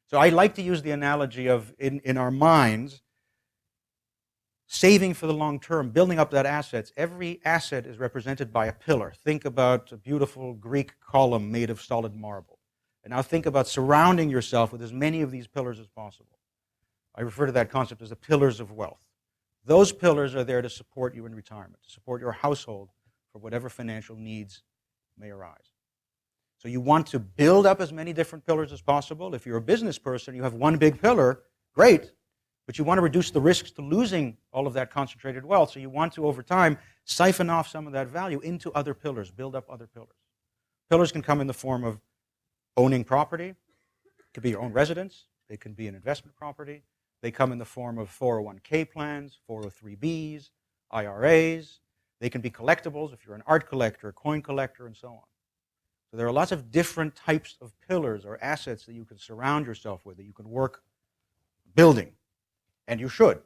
So I like to use the analogy of, in our minds, saving for the long term, building up that assets. Every asset is represented by a pillar. Think about a beautiful Greek column made of solid marble. And now think about surrounding yourself with as many of these pillars as possible. I refer to that concept as the pillars of wealth. Those pillars are there to support you in retirement, to support your household for whatever financial needs may arise. So you want to build up as many different pillars as possible. If you're a business person, you have one big pillar, great, but you want to reduce the risks to losing all of that concentrated wealth. So you want to, over time, siphon off some of that value into other pillars, build up other pillars. Pillars can come in the form of owning property. It could be your own residence. It can be an investment property. They come in the form of 401k plans, 403bs, IRAs. They can be collectibles if you're an art collector, a coin collector, and so on. So there are lots of different types of pillars or assets that you can surround yourself with, that you can work building, and you should.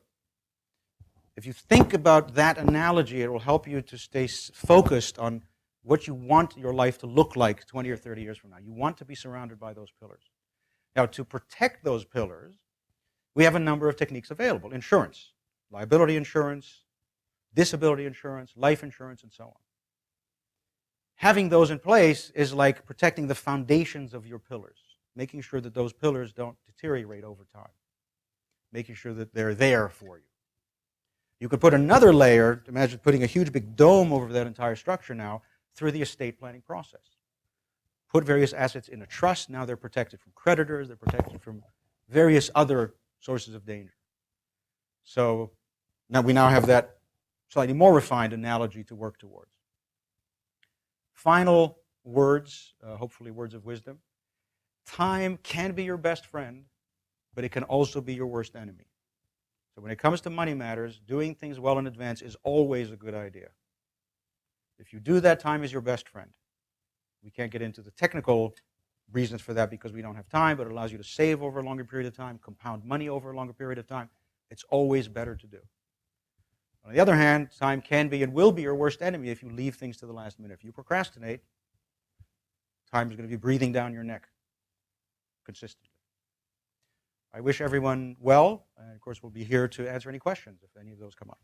If you think about that analogy, it will help you to stay focused on what you want your life to look like 20 or 30 years from now. You want to be surrounded by those pillars. Now, to protect those pillars, we have a number of techniques available. Insurance, liability insurance, disability insurance, life insurance, and so on. Having those in place is like protecting the foundations of your pillars, making sure that those pillars don't deteriorate over time, making sure that they're there for you. You could put another layer, imagine putting a huge big dome over that entire structure now, through the estate planning process. Put various assets in a trust, now they're protected from creditors, they're protected from various other sources of danger. So now we have that slightly more refined analogy to work towards. Final words, hopefully words of wisdom. Time can be your best friend, but it can also be your worst enemy. So when it comes to money matters, doing things well in advance is always a good idea. If you do that, time is your best friend. We can't get into the technical reasons for that because we don't have time, but it allows you to save over a longer period of time, compound money over a longer period of time. It's always better to do. On the other hand, time can be and will be your worst enemy if you leave things to the last minute. If you procrastinate, time is going to be breathing down your neck consistently. I wish everyone well, and of course we'll be here to answer any questions if any of those come up.